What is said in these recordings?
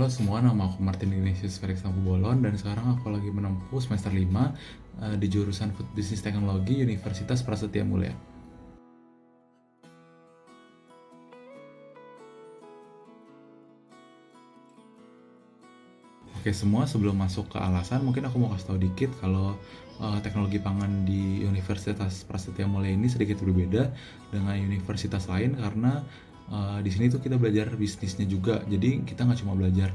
Halo semua, nama aku Martin Ignatius Felix Bolon dan sekarang aku lagi menempuh semester 5 di jurusan Food Business Technology Universitas Prasetya Mulia. Oke semua, sebelum masuk ke alasan, mungkin aku mau kasih tahu dikit kalau teknologi pangan di Universitas Prasetya Mulia ini sedikit berbeda dengan universitas lain karena di sini tuh kita belajar bisnisnya juga. Jadi kita nggak cuma belajar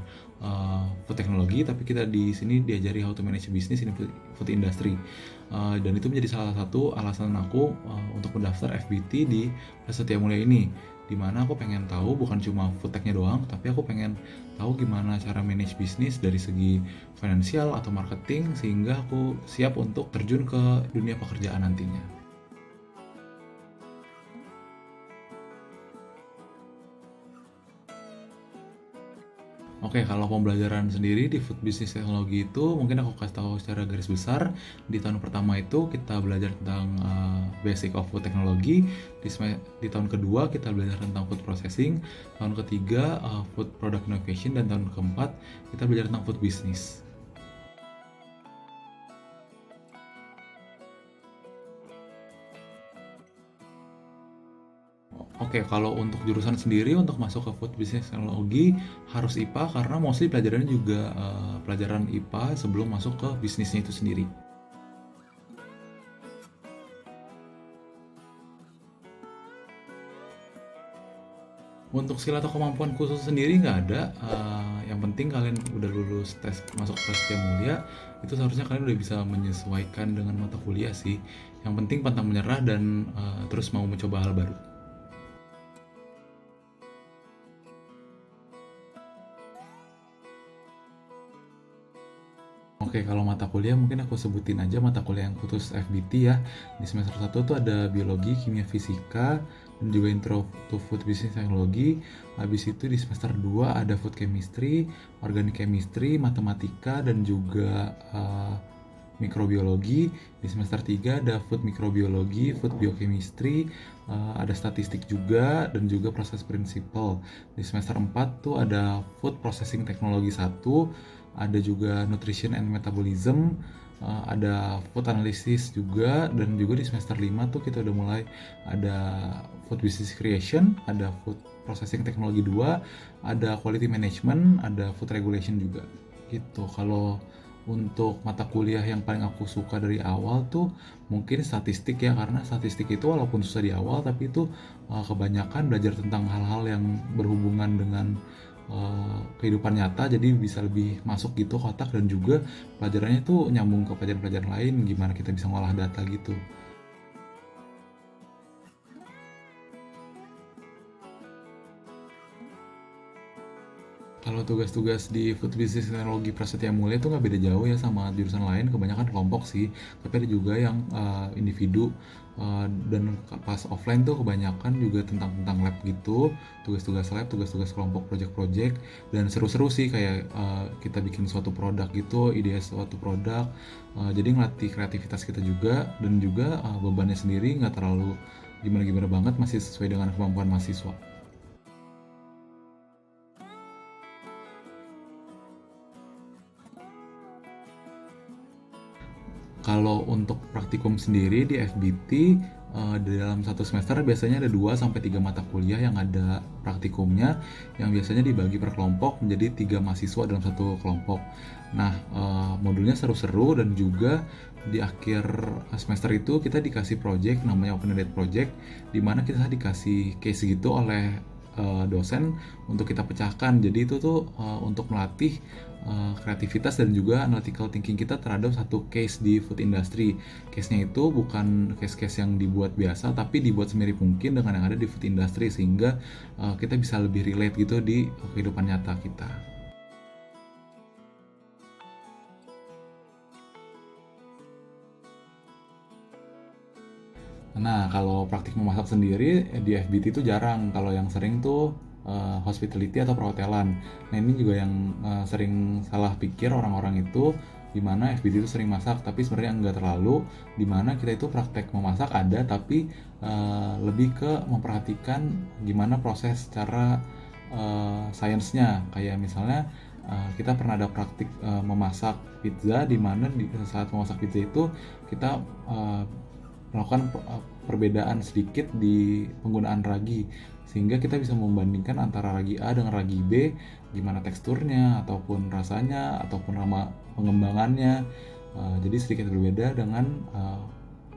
food teknologi, tapi kita di sini diajari how to manage business in food industry. Dan itu menjadi salah satu alasan aku untuk mendaftar FBT di Prasetya Mulia ini, dimana aku pengen tahu bukan cuma food tech-nya doang, tapi aku pengen tahu gimana cara manage bisnis dari segi finansial atau marketing sehingga aku siap untuk terjun ke dunia pekerjaan nantinya. Oke, kalau pembelajaran sendiri di Food Business Technology itu mungkin aku kasih tahu secara garis besar. Di tahun pertama itu kita belajar tentang Basic of Food Technology. Di tahun kedua kita belajar tentang Food Processing. Tahun ketiga Food Product Innovation, dan tahun keempat kita belajar tentang Food Business. Oke, kalau untuk jurusan sendiri untuk masuk ke Food Business Technology harus IPA karena mostly pelajarannya juga pelajaran IPA sebelum masuk ke bisnisnya itu sendiri. Untuk skill atau kemampuan khusus sendiri nggak ada. Yang penting kalian udah lulus tes masuk Prasetya Mulia, itu seharusnya kalian udah bisa menyesuaikan dengan mata kuliah sih. Yang penting pantang menyerah dan terus mau mencoba hal baru. Oke, kalau mata kuliah mungkin aku sebutin aja mata kuliah yang khusus FBT ya. Di semester 1 tuh ada biologi, kimia, fisika, dan juga intro to food business technology. Habis itu di semester 2 ada food chemistry, organic chemistry, matematika, dan juga mikrobiologi. Di semester 3 ada food mikrobiologi, food biochemistry, ada statistik juga, dan juga proses prinsipal. Di semester 4 tuh ada food processing teknologi 1, ada juga nutrition and metabolism, ada food analysis juga, dan juga di semester 5 tuh kita udah mulai ada food business creation, ada food processing teknologi 2, ada quality management, ada food regulation juga gitu. Kalau untuk mata kuliah yang paling aku suka dari awal tuh mungkin statistik ya, karena statistik itu walaupun susah di awal tapi itu kebanyakan belajar tentang hal-hal yang berhubungan dengan kehidupan nyata, jadi bisa lebih masuk gitu ke otak, dan juga pelajarannya tuh nyambung ke pelajaran-pelajaran lain, gimana kita bisa ngolah data gitu. Kalau tugas-tugas di Food Business Teknologi Prasetya Mulia itu nggak beda jauh ya sama jurusan lain, kebanyakan kelompok sih, tapi ada juga yang individu, dan pas offline tuh kebanyakan juga tentang lab gitu, tugas-tugas lab, tugas-tugas kelompok, project-project, dan seru-seru sih kayak kita bikin suatu produk gitu, ide suatu produk, jadi ngelatih kreativitas kita juga, dan juga bebannya sendiri nggak terlalu gimana-gimana banget, masih sesuai dengan kemampuan mahasiswa. Kalau untuk praktikum sendiri di FBT, di dalam satu semester biasanya ada 2 sampai 3 mata kuliah yang ada praktikumnya, yang biasanya dibagi per kelompok menjadi 3 mahasiswa dalam satu kelompok. Nah, modulnya seru-seru, dan juga di akhir semester itu kita dikasih project namanya open-ended project, di mana kita dikasih case gitu oleh dosen untuk kita pecahkan. Jadi itu tuh untuk melatih kreativitas dan juga analytical thinking kita terhadap satu case di food industry. Case-nya itu bukan case-case yang dibuat biasa, tapi dibuat semirip mungkin dengan yang ada di food industry, sehingga kita bisa lebih relate gitu di kehidupan nyata kita. Nah, kalau praktik memasak sendiri di FBT itu jarang. Kalau yang sering tuh hospitality atau perhotelan. Nah, ini juga yang sering salah pikir orang-orang itu, dimana FBT itu sering masak, tapi sebenarnya enggak terlalu. Dimana kita itu praktek memasak ada, tapi lebih ke memperhatikan gimana proses cara sainsnya. Kayak misalnya kita pernah ada praktik memasak pizza, di mana di saat memasak pizza itu kita melakukan perbedaan sedikit di penggunaan ragi, sehingga kita bisa membandingkan antara ragi A dengan ragi B, gimana teksturnya ataupun rasanya ataupun nama pengembangannya. Jadi sedikit berbeda dengan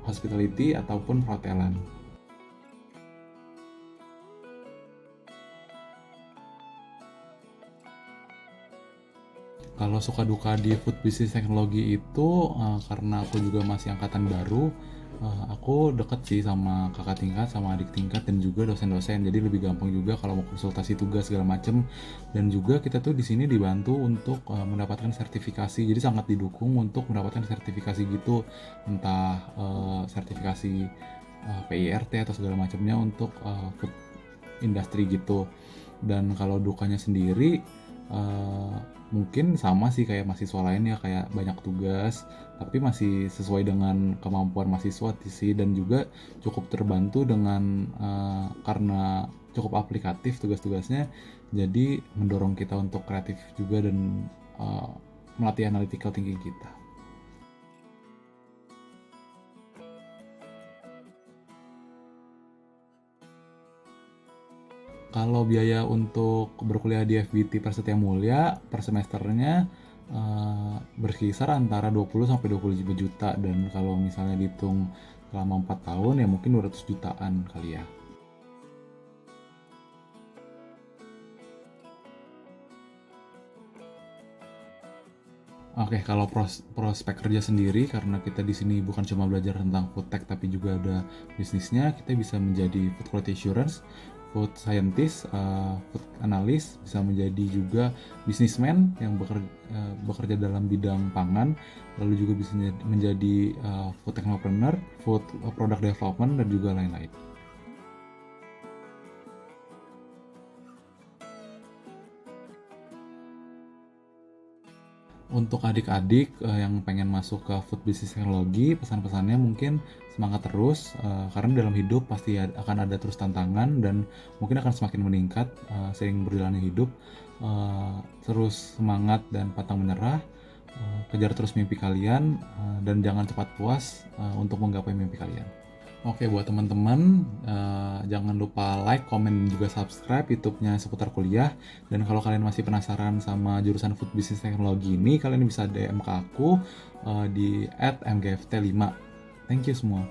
hospitality ataupun perhotelan. Kalau suka duka di food business teknologi itu karena aku juga masih angkatan baru, aku deket sih sama kakak tingkat, sama adik tingkat, dan juga dosen-dosen. Jadi lebih gampang juga kalau mau konsultasi tugas segala macem. Dan juga kita tuh di sini dibantu untuk mendapatkan sertifikasi. Jadi sangat didukung untuk mendapatkan sertifikasi gitu, entah sertifikasi PIRT atau segala macamnya untuk food industry gitu. Dan kalau dukanya sendiri mungkin sama sih kayak mahasiswa lain ya, kayak banyak tugas tapi masih sesuai dengan kemampuan mahasiswa sih, dan juga cukup terbantu dengan karena cukup aplikatif tugas-tugasnya, jadi mendorong kita untuk kreatif juga dan melatih analytical thinking kita. Kalau biaya untuk berkuliah di FBT Prasetya Mulia per semesternya berkisar antara 20 sampai 25 juta, dan kalau misalnya dihitung selama 4 tahun ya mungkin 200 jutaan kali ya. Oke, kalau prospek kerja sendiri, karena kita di sini bukan cuma belajar tentang food tech tapi juga ada bisnisnya, kita bisa menjadi food quality assurance, food scientist, food analyst, bisa menjadi juga businessman yang bekerja dalam bidang pangan, lalu juga bisa menjadi food technopreneur, food product development, dan juga lain-lain. Untuk adik-adik yang pengen masuk ke food business teknologi, pesan-pesannya mungkin semangat terus, karena dalam hidup pasti akan ada terus tantangan dan mungkin akan semakin meningkat seiring berjalannya hidup. Terus semangat dan pantang menyerah, kejar terus mimpi kalian, dan jangan cepat puas untuk menggapai mimpi kalian. Oke, buat teman-teman, jangan lupa like, komen, dan juga subscribe YouTube-nya Seputar Kuliah. Dan kalau kalian masih penasaran sama jurusan Food Business Teknologi ini, kalian bisa DM ke aku di @mgft5. Thank you semua.